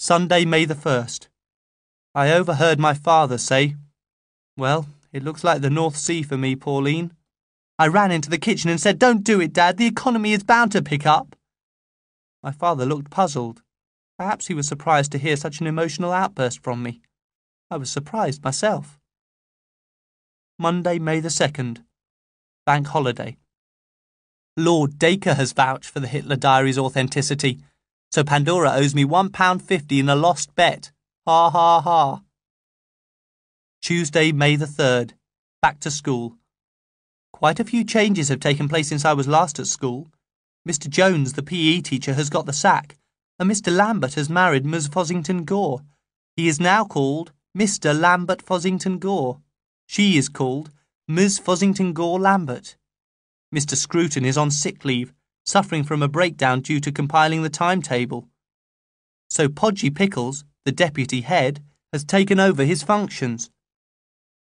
Sunday, May the 1st. I overheard my father say, "Well, it looks like the North Sea for me, Pauline." I ran into the kitchen and said, "Don't do it, Dad. The economy is bound to pick up." My father looked puzzled. Perhaps he was surprised to hear such an emotional outburst from me. I was surprised myself. Monday, May the 2nd. Bank holiday. Lord Dacre has vouched for the Hitler Diary's authenticity, so Pandora owes me £1.50 in a lost bet. Ha ha ha. Tuesday, May the 3rd. Back to school. Quite a few changes have taken place since I was last at school. Mr. Jones, the PE teacher, has got the sack, and Mr. Lambert has married Ms. Fossington Gore. He is now called Mr. Lambert Fossington Gore. She is called Ms. Fossington Gore Lambert. Mr. Scruton is on sick leave, suffering from a breakdown due to compiling the timetable. So Podgy Pickles, the deputy head, has taken over his functions.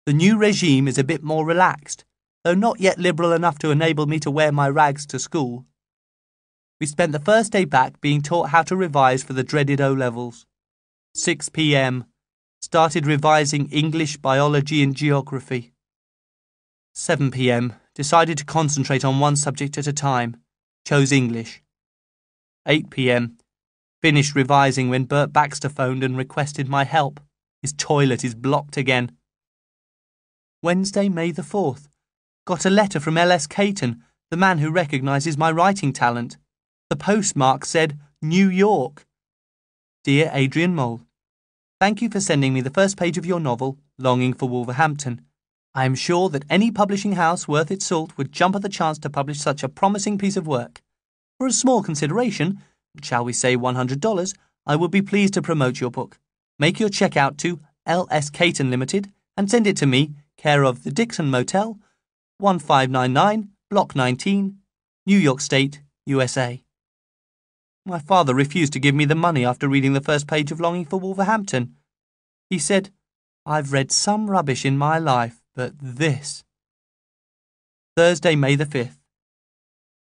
The new regime is a bit more relaxed, though not yet liberal enough to enable me to wear my rags to school. We spent the first day back being taught how to revise for the dreaded O-levels. 6 p.m. Started revising English, biology and geography. 7 p.m. Decided to concentrate on one subject at a time. Chose English. 8 p.m. Finished revising when Bert Baxter phoned and requested my help. His toilet is blocked again. Wednesday, May the 4th. Got a letter from L.S. Caton, the man who recognises my writing talent. The postmark said New York. Dear Adrian Mole, thank you for sending me the first page of your novel, Longing for Wolverhampton. I am sure that any publishing house worth its salt would jump at the chance to publish such a promising piece of work. For a small consideration, shall we say $100, I would be pleased to promote your book. Make your check out to L.S. Caton Limited and send it to me, care of the Dixon Motel, 1599, Block 19, New York State, USA. My father refused to give me the money after reading the first page of Longing for Wolverhampton. He said, "I've read some rubbish in my life, but this." Thursday, May the 5th.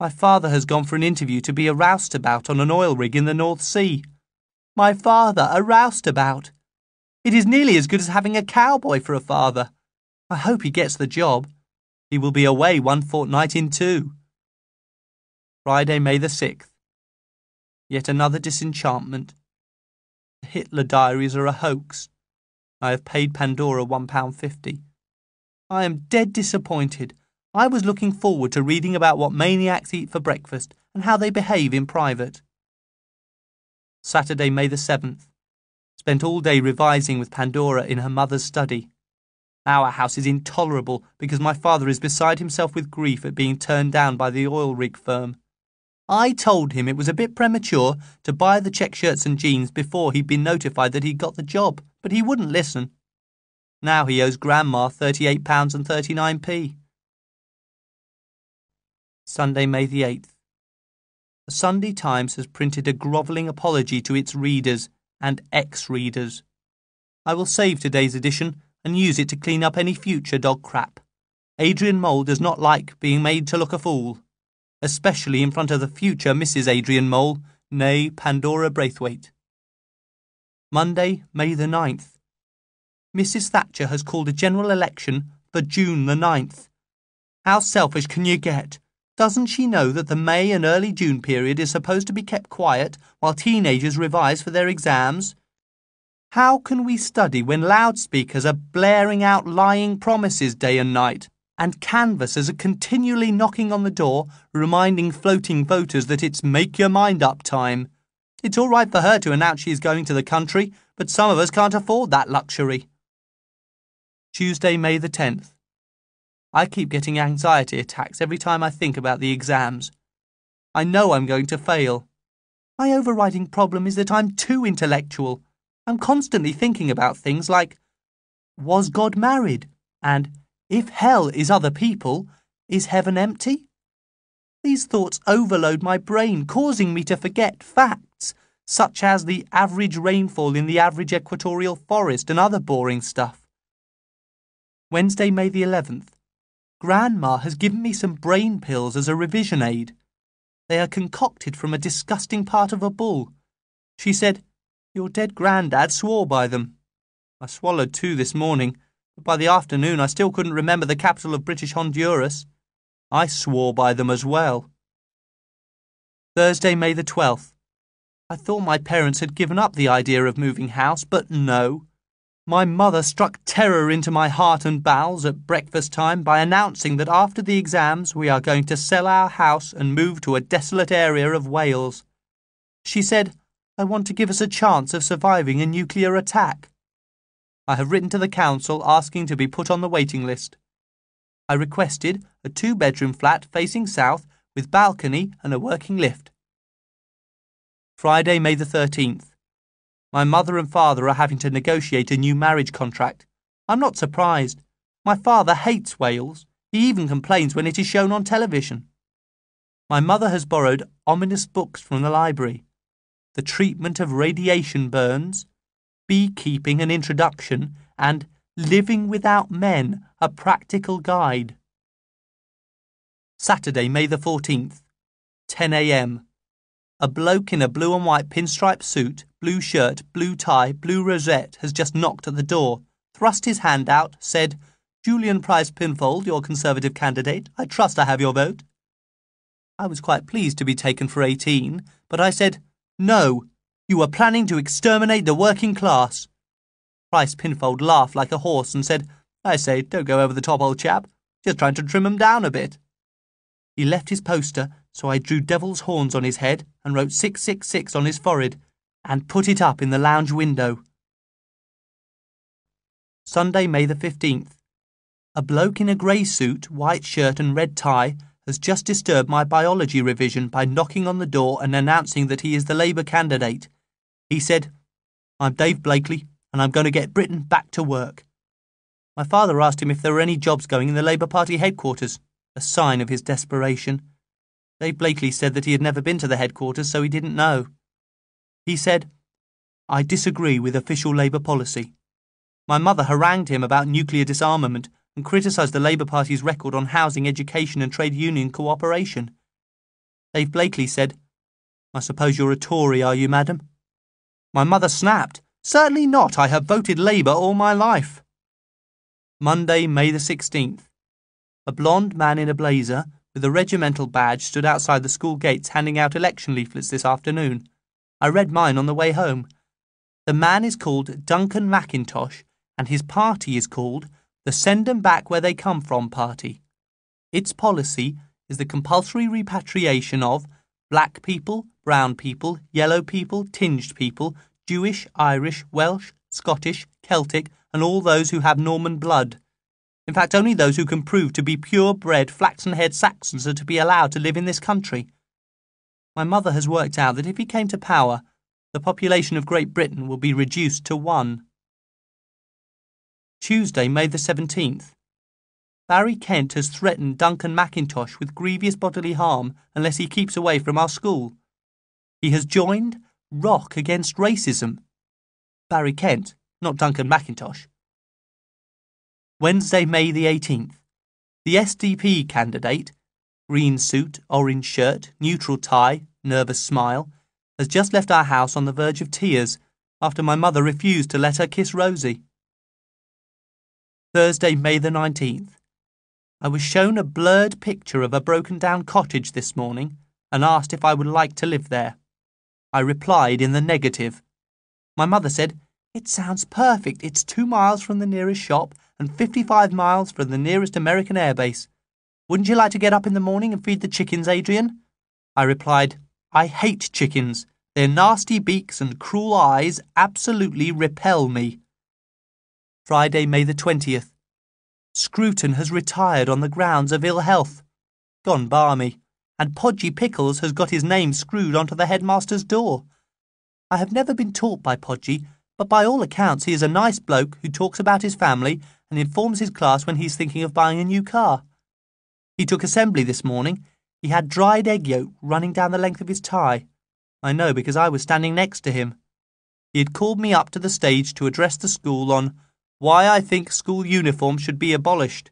My father has gone for an interview to be a roustabout on an oil rig in the North Sea. My father, a roustabout. It is nearly as good as having a cowboy for a father. I hope he gets the job. He will be away one fortnight in 2. Friday, May the 6th. Yet another disenchantment. The Hitler Diaries are a hoax. I have paid Pandora £1.50. I am dead disappointed. I was looking forward to reading about what maniacs eat for breakfast and how they behave in private. Saturday, May the 7th. Spent all day revising with Pandora in her mother's study. Our house is intolerable because my father is beside himself with grief at being turned down by the oil rig firm. I told him it was a bit premature to buy the check shirts and jeans before he'd been notified that he'd got the job, but he wouldn't listen. Now he owes Grandma £38.39. Sunday, May the 8th. The Sunday Times has printed a grovelling apology to its readers and ex-readers. I will save today's edition and use it to clean up any future dog crap. Adrian Mole does not like being made to look a fool, especially in front of the future Mrs. Adrian Mole, née Pandora Braithwaite. Monday, May the 9th. Mrs. Thatcher has called a general election for June the 9th. How selfish can you get? Doesn't she know that the May and early June period is supposed to be kept quiet while teenagers revise for their exams? How can we study when loudspeakers are blaring out lying promises day and night, and canvassers are continually knocking on the door, reminding floating voters that it's make your mind up time? It's all right for her to announce she is going to the country, but some of us can't afford that luxury. Tuesday, May the 10th. I keep getting anxiety attacks every time I think about the exams. I know I'm going to fail. My overriding problem is that I'm too intellectual. I'm constantly thinking about things like, was God married? And if hell is other people, is heaven empty? These thoughts overload my brain, causing me to forget facts, such as the average rainfall in the average equatorial forest and other boring stuff. Wednesday, May the 11th. Grandma has given me some brain pills as a revision aid. They are concocted from a disgusting part of a bull. She said, Your dead granddad swore by them. I swallowed 2 this morning, but by the afternoon I still couldn't remember the capital of British Honduras. I swore by them as well. Thursday, May the 12th. I thought my parents had given up the idea of moving house, but no. My mother struck terror into my heart and bowels at breakfast time by announcing that after the exams we are going to sell our house and move to a desolate area of Wales. She said, "I want to give us a chance of surviving a nuclear attack." I have written to the council asking to be put on the waiting list. I requested a 2-bedroom flat facing south with balcony and a working lift. Friday, May the 13th. My mother and father are having to negotiate a new marriage contract. I'm not surprised. My father hates Wales. He even complains when it is shown on television. My mother has borrowed ominous books from the library. The Treatment of Radiation Burns, Beekeeping an Introduction, and Living Without Men, a Practical Guide. Saturday, May the 14th, 10 a.m. A bloke in a blue and white pinstripe suit, blue shirt, blue tie, blue rosette has just knocked at the door, thrust his hand out, said, "Julian Price-Pinfold, your Conservative candidate. I trust I have your vote." I was quite pleased to be taken for 18, but I said, "No, you are planning to exterminate the working class." Price-Pinfold laughed like a horse and said, "I say, don't go over the top, old chap. Just trying to trim 'em down a bit." He left his poster, so I drew devil's horns on his head and wrote 666 on his forehead and put it up in the lounge window. Sunday, May the 15th. A bloke in a grey suit, white shirt and red tie has just disturbed my biology revision by knocking on the door and announcing that he is the Labour candidate. He said, "I'm Dave Blakely and I'm going to get Britain back to work." My father asked him if there were any jobs going in the Labour Party headquarters, a sign of his desperation. Dave Blakely said that he had never been to the headquarters, so he didn't know. He said, "I disagree with official Labour policy." My mother harangued him about nuclear disarmament and criticised the Labour Party's record on housing, education and trade union cooperation. Dave Blakely said, "I suppose you're a Tory, are you, madam?" My mother snapped, "Certainly not. I have voted Labour all my life." Monday, May the 16th. A blonde man in a blazer with a regimental badge stood outside the school gates handing out election leaflets this afternoon. I read mine on the way home. The man is called Duncan Mackintosh and his party is called the Send 'em Back Where They Come From Party. Its policy is the compulsory repatriation of black people, brown people, yellow people, tinged people, Jewish, Irish, Welsh, Scottish, Celtic and all those who have Norman blood. In fact, only those who can prove to be pure-bred, flaxen-haired Saxons are to be allowed to live in this country. My mother has worked out that if he came to power, the population of Great Britain will be reduced to 1. Tuesday, May the 17th. Barry Kent has threatened Duncan Mackintosh with grievous bodily harm unless he keeps away from our school. He has joined Rock Against Racism. Barry Kent, not Duncan Mackintosh. Wednesday, May the 18th. The SDP candidate, green suit, orange shirt, neutral tie, nervous smile, has just left our house on the verge of tears after my mother refused to let her kiss Rosie. Thursday, May the 19th. I was shown a blurred picture of a broken-down cottage this morning and asked if I would like to live there. I replied in the negative. My mother said, "It sounds perfect. It's 2 miles from the nearest shop and 55 miles from the nearest American airbase. Wouldn't you like to get up in the morning and feed the chickens, Adrian?" I replied, "I hate chickens. Their nasty beaks and cruel eyes absolutely repel me." Friday, May the 20th. Scruton has retired on the grounds of ill health. Gone barmy. And Podgy Pickles has got his name screwed onto the headmaster's door. I have never been taught by Podgy, but by all accounts he is a nice bloke who talks about his family and informs his class when he's thinking of buying a new car. He took assembly this morning. He had dried egg yolk running down the length of his tie. I know because I was standing next to him. He had called me up to the stage to address the school on why I think school uniform should be abolished.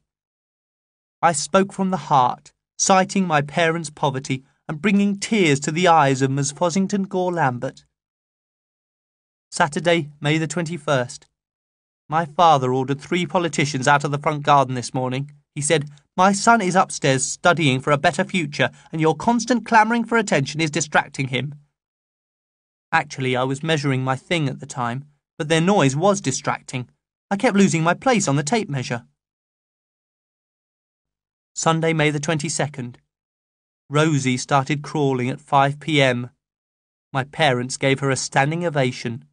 I spoke from the heart, citing my parents' poverty and bringing tears to the eyes of Ms. Fossington Gore Lambert. Saturday, May the 21st. My father ordered 3 politicians out of the front garden this morning. He said, "My son is upstairs studying for a better future, and your constant clamouring for attention is distracting him." Actually, I was measuring my thing at the time, but their noise was distracting. I kept losing my place on the tape measure. Sunday, May the 22nd. Rosie started crawling at 5 p.m. My parents gave her a standing ovation.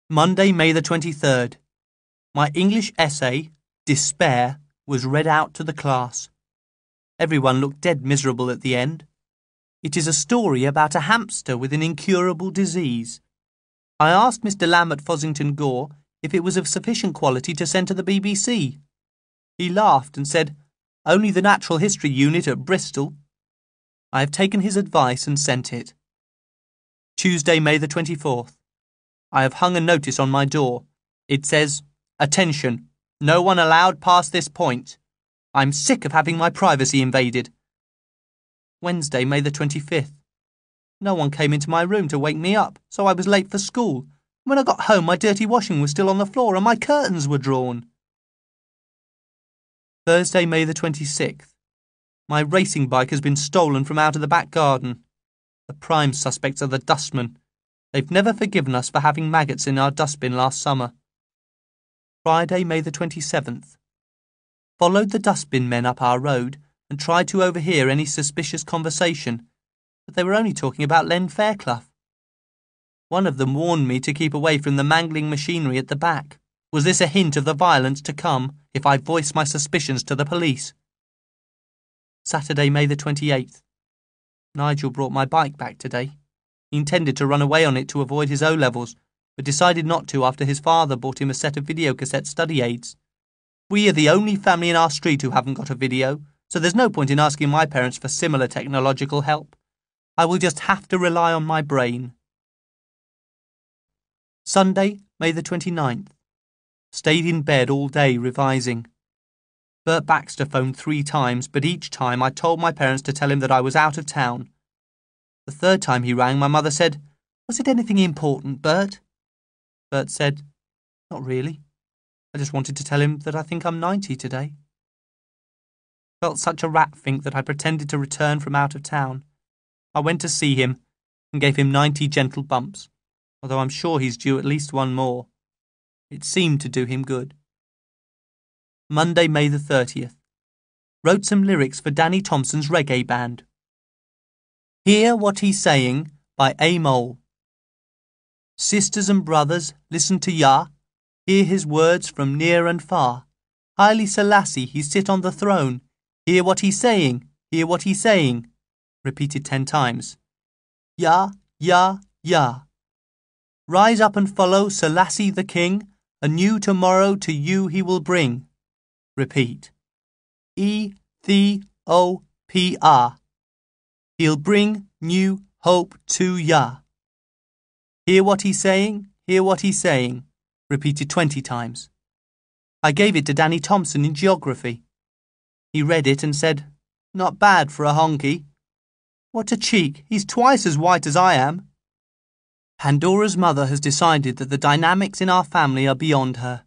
Monday, May the 23rd. My English essay, Despair, was read out to the class. Everyone looked dead miserable at the end. It is a story about a hamster with an incurable disease. I asked Mr. Lambert Fossington Gore if it was of sufficient quality to send to the BBC. He laughed and said, "Only the Natural History Unit at Bristol." I have taken his advice and sent it. Tuesday, May the 24th. I have hung a notice on my door. It says, "Attention, no one allowed past this point. I'm sick of having my privacy invaded." Wednesday, May the 25th. No one came into my room to wake me up, so I was late for school. When I got home, my dirty washing was still on the floor and my curtains were drawn. Thursday, May the 26th. My racing bike has been stolen from out of the back garden. The prime suspects are the dustmen. They've never forgiven us for having maggots in our dustbin last summer. Friday, May the 27th. Followed the dustbin men up our road and tried to overhear any suspicious conversation, but they were only talking about Len Fairclough. One of them warned me to keep away from the mangling machinery at the back. Was this a hint of the violence to come if I voiced my suspicions to the police? Saturday, May the 28th. Nigel brought my bike back today. He intended to run away on it to avoid his O-levels, but decided not to after his father bought him a set of videocassette study aids. We are the only family in our street who haven't got a video, so there's no point in asking my parents for similar technological help. I will just have to rely on my brain. Sunday, May the 29th. Stayed in bed all day revising. Bert Baxter phoned 3 times, but each time I told my parents to tell him that I was out of town. The 3rd time he rang, my mother said, "Was it anything important, Bert?" Bert said, "Not really. I just wanted to tell him that I think I'm 90 today." Felt such a rat fink that I pretended to return from out of town. I went to see him and gave him 90 gentle bumps, although I'm sure he's due at least one more. It seemed to do him good. Monday, May the 30th. Wrote some lyrics for Danny Thompson's reggae band. Hear What He's Saying by A. Mole. Sisters and brothers, listen to Yah. Hear his words from near and far. Haile Selassie, he sit on the throne. Hear what he's saying, hear what he's saying. Repeated 10 times. Yah, Yah, Yah. Rise up and follow Selassie the king. A new tomorrow to you he will bring. Repeat. E-Th-O-P-R. He'll bring new hope to Yah. Hear what he's saying, hear what he's saying. Repeated 20 times. I gave it to Danny Thompson in geography. He read it and said, "Not bad for a honky." What a cheek, he's twice as white as I am. Pandora's mother has decided that the dynamics in our family are beyond her.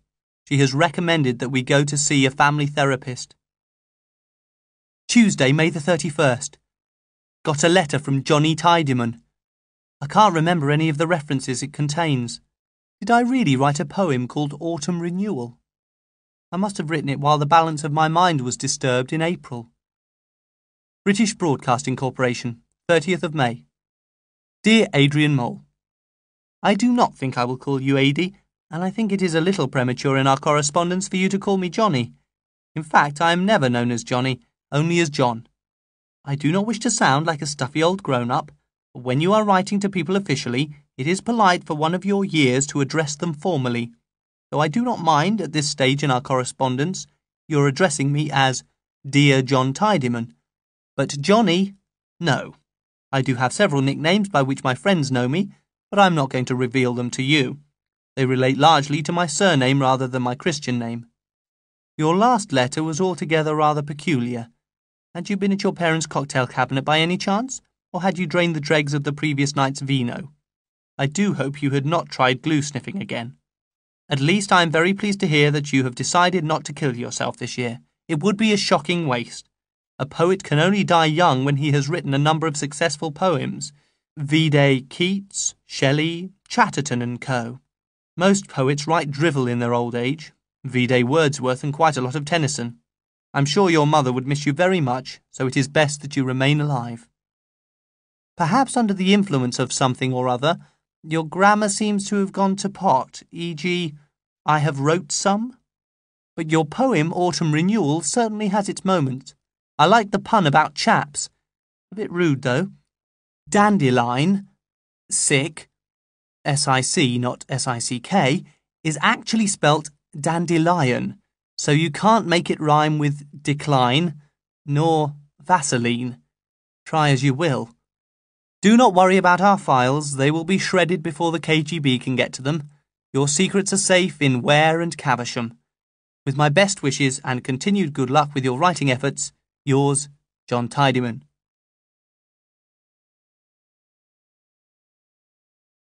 She has recommended that we go to see a family therapist. Tuesday, May the 31st. Got a letter from Johnny Tidyman. I can't remember any of the references it contains. Did I really write a poem called Autumn Renewal? I must have written it while the balance of my mind was disturbed in April. British Broadcasting Corporation, 30th of May. Dear Adrian Mole, I do not think I will call you Adi, and I think it is a little premature in our correspondence for you to call me Johnny. In fact, I am never known as Johnny, only as John. I do not wish to sound like a stuffy old grown-up, but when you are writing to people officially, it is polite for one of your years to address them formally. Though I do not mind, at this stage in our correspondence, your addressing me as Dear John Tidyman. But Johnny, no. I do have several nicknames by which my friends know me, but I'm not going to reveal them to you. They relate largely to my surname rather than my Christian name. Your last letter was altogether rather peculiar. Had you been at your parents' cocktail cabinet by any chance, or had you drained the dregs of the previous night's vino? I do hope you had not tried glue sniffing again. At least I am very pleased to hear that you have decided not to kill yourself this year. It would be a shocking waste. A poet can only die young when he has written a number of successful poems. Vide Keats, Shelley, Chatterton and Co. Most poets write drivel in their old age. Vide Wordsworth and quite a lot of Tennyson. I'm sure your mother would miss you very much, so it is best that you remain alive. Perhaps under the influence of something or other, your grammar seems to have gone to pot, e.g., I have wrote some. But your poem Autumn Renewal certainly has its moments. I like the pun about chaps. A bit rude, though. Dandelion, sick, S-I-C, not S-I-C-K, is actually spelt dandelion, so you can't make it rhyme with decline, nor Vaseline. Try as you will. Do not worry about our files. They will be shredded before the KGB can get to them. Your secrets are safe in Ware and Caversham. With my best wishes and continued good luck with your writing efforts, yours, John Tidyman.